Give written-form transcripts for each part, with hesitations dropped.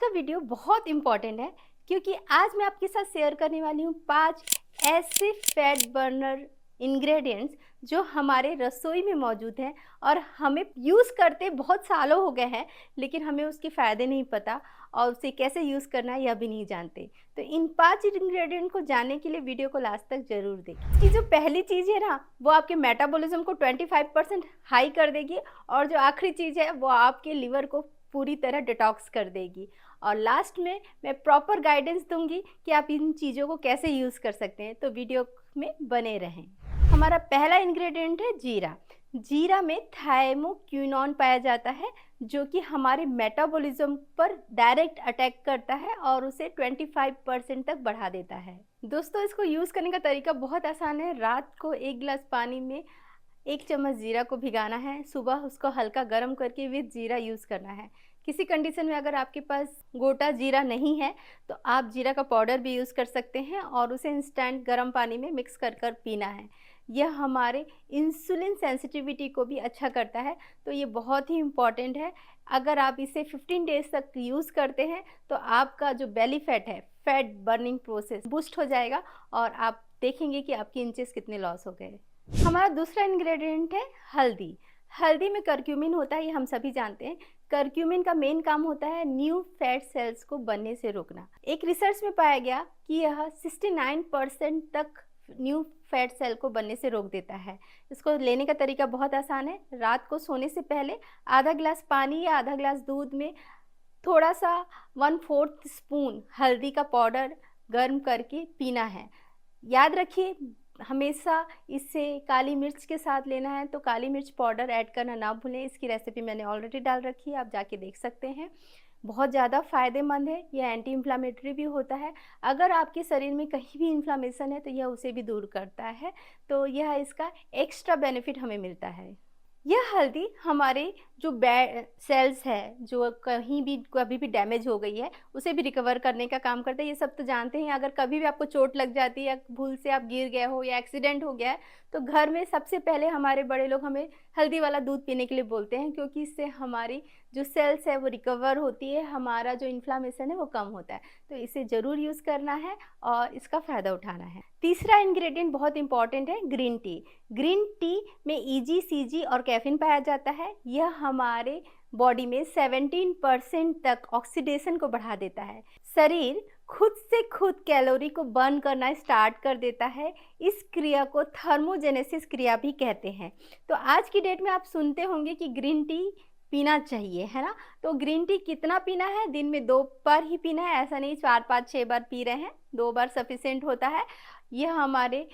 का वीडियो बहुत इम्पॉर्टेंट है क्योंकि आज मैं आपके साथ शेयर करने वाली हूँ 5 ऐसे फैट बर्नर इंग्रेडिएंट्स जो हमारे रसोई में मौजूद हैं और हमें यूज़ करते बहुत सालों हो गए हैं, लेकिन हमें उसके फ़ायदे नहीं पता और उसे कैसे यूज़ करना है यह भी नहीं जानते। तो इन 5 इंग्रेडिएंट को जानने के लिए वीडियो को लास्ट तक ज़रूर देखें। इसकी जो पहली चीज़ है ना, वो आपके मेटाबॉलिज्म को 25% हाई कर देगी और जो आखिरी चीज़ है वो आपके लिवर को पूरी तरह डिटॉक्स कर देगी। और लास्ट में मैं प्रॉपर गाइडेंस दूंगी कि आप इन चीज़ों को कैसे यूज़ कर सकते हैं, तो वीडियो में बने रहें। हमारा पहला इंग्रेडिएंट है जीरा। जीरा में थायमोक्विनोन पाया जाता है जो कि हमारे मेटाबॉलिज्म पर डायरेक्ट अटैक करता है और उसे 25% तक बढ़ा देता है। दोस्तों, इसको यूज़ करने का तरीका बहुत आसान है। रात को 1 गिलास पानी में 1 चम्मच जीरा को भिगाना है, सुबह उसको हल्का गर्म करके विद जीरा यूज़ करना है। किसी कंडीशन में अगर आपके पास गोटा जीरा नहीं है तो आप जीरा का पाउडर भी यूज़ कर सकते हैं और उसे इंस्टेंट गर्म पानी में मिक्स कर कर पीना है। यह हमारे इंसुलिन सेंसिटिविटी को भी अच्छा करता है, तो ये बहुत ही इम्पॉर्टेंट है। अगर आप इसे 15 डेज तक यूज़ करते हैं तो आपका जो बेली फैट है, फैट बर्निंग प्रोसेस बूस्ट हो जाएगा और आप देखेंगे कि आपके इंचेस कितने लॉस हो गए। हमारा दूसरा इंग्रेडिएंट है हल्दी। हल्दी में करक्यूमिन होता है, ये हम सभी जानते हैं। करक्यूमिन का मेन काम होता है न्यू फैट सेल्स को बनने से रोकना। एक रिसर्च में पाया गया कि यह 69% तक न्यू फैट सेल को बनने से रोक देता है। इसको लेने का तरीका बहुत आसान है। रात को सोने से पहले आधा गिलास पानी या आधा गिलास दूध में थोड़ा सा 1/4 स्पून हल्दी का पाउडर गर्म करके पीना है। याद रखिए, हमेशा इसे काली मिर्च के साथ लेना है, तो काली मिर्च पाउडर ऐड करना ना भूलें। इसकी रेसिपी मैंने ऑलरेडी डाल रखी है, आप जाके देख सकते हैं। बहुत ज़्यादा फ़ायदेमंद है, यह एंटी इन्फ्लामेटरी भी होता है। अगर आपके शरीर में कहीं भी इन्फ्लामेशन है तो यह उसे भी दूर करता है, तो यह इसका एक्स्ट्रा बेनिफिट हमें मिलता है। यह हल्दी हमारे जो बैड सेल्स है, जो कहीं भी कभी भी डैमेज हो गई है, उसे भी रिकवर करने का काम करता है। ये सब तो जानते हैं। अगर कभी भी आपको चोट लग जाती है या भूल से आप गिर गए हो या एक्सीडेंट हो गया है, तो घर में सबसे पहले हमारे बड़े लोग हमें हल्दी वाला दूध पीने के लिए बोलते हैं, क्योंकि इससे हमारी जो सेल्स है वो रिकवर होती है, हमारा जो इन्फ्लामेशन है वो कम होता है। तो इसे ज़रूर यूज़ करना है और इसका फ़ायदा उठाना है। तीसरा इंग्रेडिएंट बहुत इंपॉर्टेंट है, ग्रीन टी। ग्रीन टी में ईजी और कैफीन पाया जाता है। यह हमारे बॉडी में 17% तक ऑक्सीडेशन को बढ़ा देता है। शरीर खुद से खुद कैलोरी को बर्न करना स्टार्ट कर देता है। इस क्रिया को थर्मोजेनेसिस क्रिया भी कहते हैं। तो आज की डेट में आप सुनते होंगे कि ग्रीन टी पीना चाहिए, है ना। तो ग्रीन टी कितना पीना है? दिन में 2 बार ही पीना है, ऐसा नहीं 4, 5, 6 बार पी रहे हैं। 2 बार सफिशिएंट होता है। यह हमारे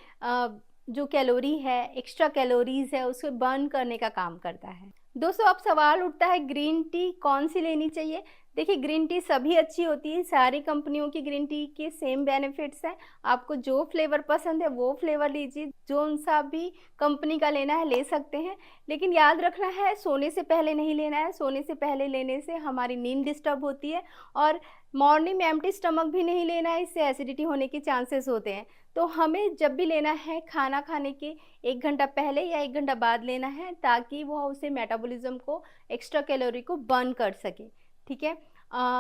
जो कैलोरी है, एक्स्ट्रा कैलोरीज है, उसे बर्न करने का काम करता है। दोस्तों, अब सवाल उठता है ग्रीन टी कौन सी लेनी चाहिए। देखिए, ग्रीन टी सभी अच्छी होती है। सारी कंपनियों की ग्रीन टी के सेम बेनिफिट्स हैं। आपको जो फ्लेवर पसंद है वो फ्लेवर लीजिए, जो सा भी कंपनी का लेना है ले सकते हैं। लेकिन याद रखना है, सोने से पहले नहीं लेना है। सोने से पहले लेने से हमारी नींद डिस्टर्ब होती है और मॉर्निंग में एम्प्टी स्टमक भी नहीं लेना है, इससे एसिडिटी होने के चांसेस होते हैं। तो हमें जब भी लेना है, खाना खाने के 1 घंटा पहले या 1 घंटा बाद लेना है, ताकि वह उसे मेटाबॉलिज्म को, एक्स्ट्रा कैलोरी को बर्न कर सके। ठीक है।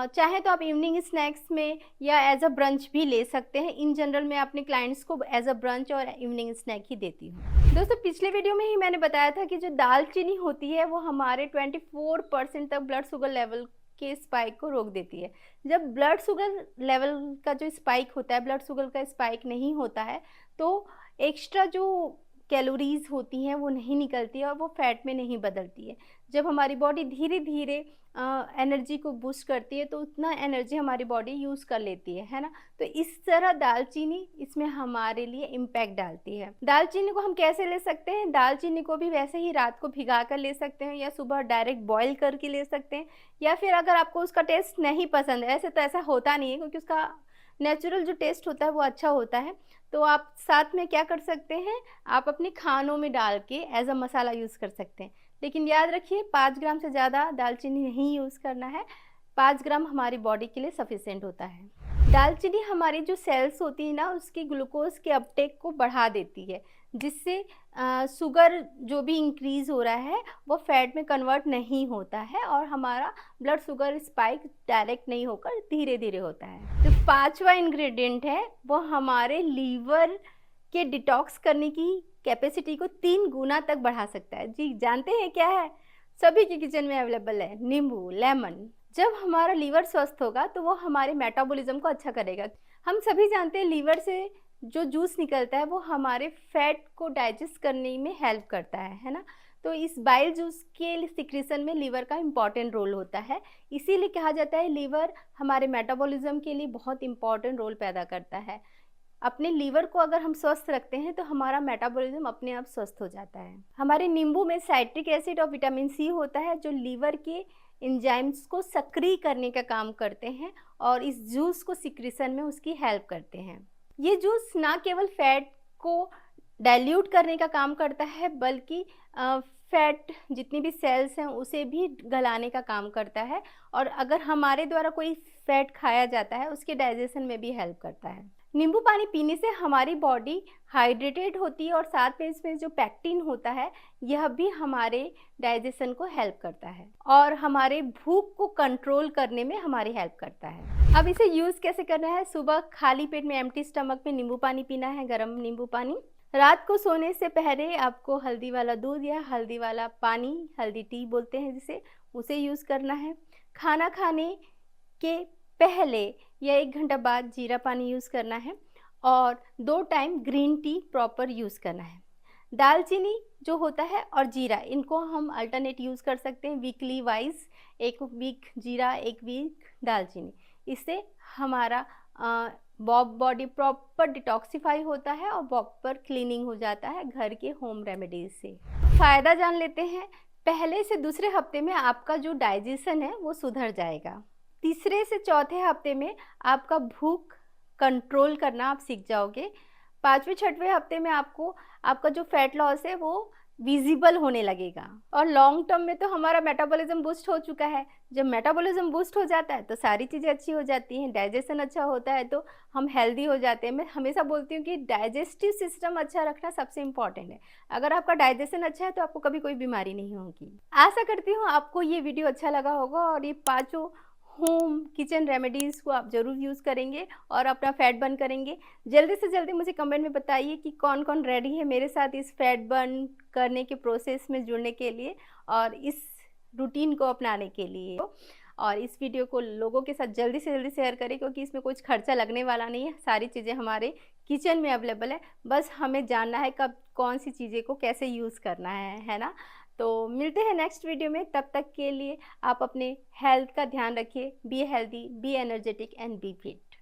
चाहे तो आप इवनिंग स्नैक्स में या एज अ ब्रंच भी ले सकते हैं। इन जनरल मैं अपने क्लाइंट्स को एज अ ब्रंच और इवनिंग स्नैक ही देती हूँ। दोस्तों, पिछले वीडियो में ही मैंने बताया था कि जो दालचीनी होती है वो हमारे 24% तक ब्लड शुगर लेवल के स्पाइक को रोक देती है। जब ब्लड शुगर लेवल का जो स्पाइक होता है, ब्लड शुगर का स्पाइक नहीं होता है, तो एक्स्ट्रा जो कैलोरीज होती हैं वो नहीं निकलती है और वो फैट में नहीं बदलती है। जब हमारी बॉडी धीरे धीरे एनर्जी को बूस्ट करती है तो उतना एनर्जी हमारी बॉडी यूज़ कर लेती है ना। तो इस तरह दालचीनी इसमें हमारे लिए इम्पैक्ट डालती है। दालचीनी को हम कैसे ले सकते हैं? दालचीनी को भी वैसे ही रात को भिगा कर ले सकते हैं या सुबह डायरेक्ट बॉईल करके ले सकते हैं, या फिर अगर आपको उसका टेस्ट नहीं पसंद है, ऐसे तो ऐसा होता नहीं है क्योंकि उसका नेचुरल जो टेस्ट होता है वो अच्छा होता है, तो आप साथ में क्या कर सकते हैं, आप अपने खानों में डाल के एज अ मसाला यूज़ कर सकते हैं। लेकिन याद रखिए, 5 ग्राम से ज़्यादा दालचीनी नहीं यूज़ करना है। 5 ग्राम हमारी बॉडी के लिए सफिशिएंट होता है। दालचीनी हमारी जो सेल्स होती है ना, उसकी ग्लूकोज के अपटेक को बढ़ा देती है, जिससे शुगर जो भी इंक्रीज़ हो रहा है वो फैट में कन्वर्ट नहीं होता है और हमारा ब्लड शुगर स्पाइक डायरेक्ट नहीं होकर धीरे धीरे होता है। जो पांचवा इंग्रेडिएंट है वो हमारे लीवर के डिटॉक्स करने की कैपेसिटी को 3 गुना तक बढ़ा सकता है। जी जानते हैं क्या है? सभी के किचन में अवेलेबल है, नींबू, लेमन। जब हमारा लीवर स्वस्थ होगा तो वो हमारे मेटाबॉलिज्म को अच्छा करेगा। हम सभी जानते हैं लीवर से जो जूस निकलता है वो हमारे फैट को डाइजेस्ट करने में हेल्प करता है ना। तो इस बाइल जूस के सिक्रीशन में लीवर का इम्पॉर्टेंट रोल होता है। इसीलिए कहा जाता है लीवर हमारे मेटाबॉलिज्म के लिए बहुत इम्पॉर्टेंट रोल पैदा करता है। अपने लीवर को अगर हम स्वस्थ रखते हैं तो हमारा मेटाबॉलिज्म अपने आप स्वस्थ हो जाता है। हमारे नींबू में साइट्रिक एसिड और विटामिन सी होता है जो लीवर के एंजाइम्स को सक्रिय करने का काम करते हैं और इस जूस को सिक्रीशन में उसकी हेल्प करते हैं। ये जूस ना केवल फैट को डाइल्यूट करने का काम करता है बल्कि फैट जितनी भी सेल्स हैं उसे भी गलाने का काम करता है और अगर हमारे द्वारा कोई फैट खाया जाता है उसके डाइजेशन में भी हेल्प करता है। नींबू पानी पीने से हमारी बॉडी हाइड्रेटेड होती है और साथ में इसमें जो पैक्टिन होता है यह भी हमारे डाइजेशन को हेल्प करता है और हमारे भूख को कंट्रोल करने में हमारी हेल्प करता है। अब इसे यूज़ कैसे करना है? सुबह खाली पेट में एम्प्टी स्टमक में नींबू पानी पीना है, गर्म नींबू पानी। रात को सोने से पहले आपको हल्दी वाला दूध या हल्दी वाला पानी, हल्दी टी बोलते हैं जिसे, उसे यूज़ करना है। खाना खाने के पहले या 1 घंटा बाद जीरा पानी यूज़ करना है और 2 time green tea proper use करना है। दालचीनी जो होता है और जीरा, इनको हम अल्टरनेट यूज़ कर सकते हैं वीकली वाइज, 1 वीक जीरा 1 वीक दालचीनी। इससे हमारा बॉडी प्रॉपर डिटॉक्सिफाई होता है और प्रॉपर क्लीनिंग हो जाता है घर के होम रेमेडीज से। फ़ायदा जान लेते हैं। पहले से दूसरे हफ्ते में आपका जो डाइजेशन है वो सुधर जाएगा। तीसरे से चौथे हफ्ते में आपका भूख कंट्रोल करना आप सीख जाओगे। 5वें 6वें हफ्ते में आपको आपका जो फैट लॉस है वो विजिबल होने लगेगा और लॉन्ग टर्म में तो हमारा मेटाबॉलिज्म बूस्ट हो चुका है। जब मेटाबॉलिज्म बूस्ट हो जाता है तो सारी चीज़ें अच्छी हो जाती हैं, डाइजेशन अच्छा होता है तो हम हेल्दी हो जाते हैं। मैं हमेशा बोलती हूँ कि डाइजेस्टिव सिस्टम अच्छा रखना सबसे इम्पॉर्टेंट है। अगर आपका डाइजेशन अच्छा है तो आपको कभी कोई बीमारी नहीं होगी। आशा करती हूँ आपको ये वीडियो अच्छा लगा होगा और ये 5 होम किचन रेमेडीज़ को आप ज़रूर यूज़ करेंगे और अपना फैट बर्न करेंगे। जल्दी से जल्दी मुझे कमेंट में बताइए कि कौन कौन रेडी है मेरे साथ इस फैट बर्न करने के प्रोसेस में जुड़ने के लिए और इस रूटीन को अपनाने के लिए। और इस वीडियो को लोगों के साथ जल्दी से जल्दी शेयर करें क्योंकि इसमें कुछ खर्चा लगने वाला नहीं है। सारी चीज़ें हमारे किचन में अवेलेबल है, बस हमें जानना है कब कौन सी चीज़ें को कैसे यूज़ करना है ना। तो मिलते हैं नेक्स्ट वीडियो में। तब तक के लिए आप अपने हेल्थ का ध्यान रखिए। Be healthy, be energetic and be fit.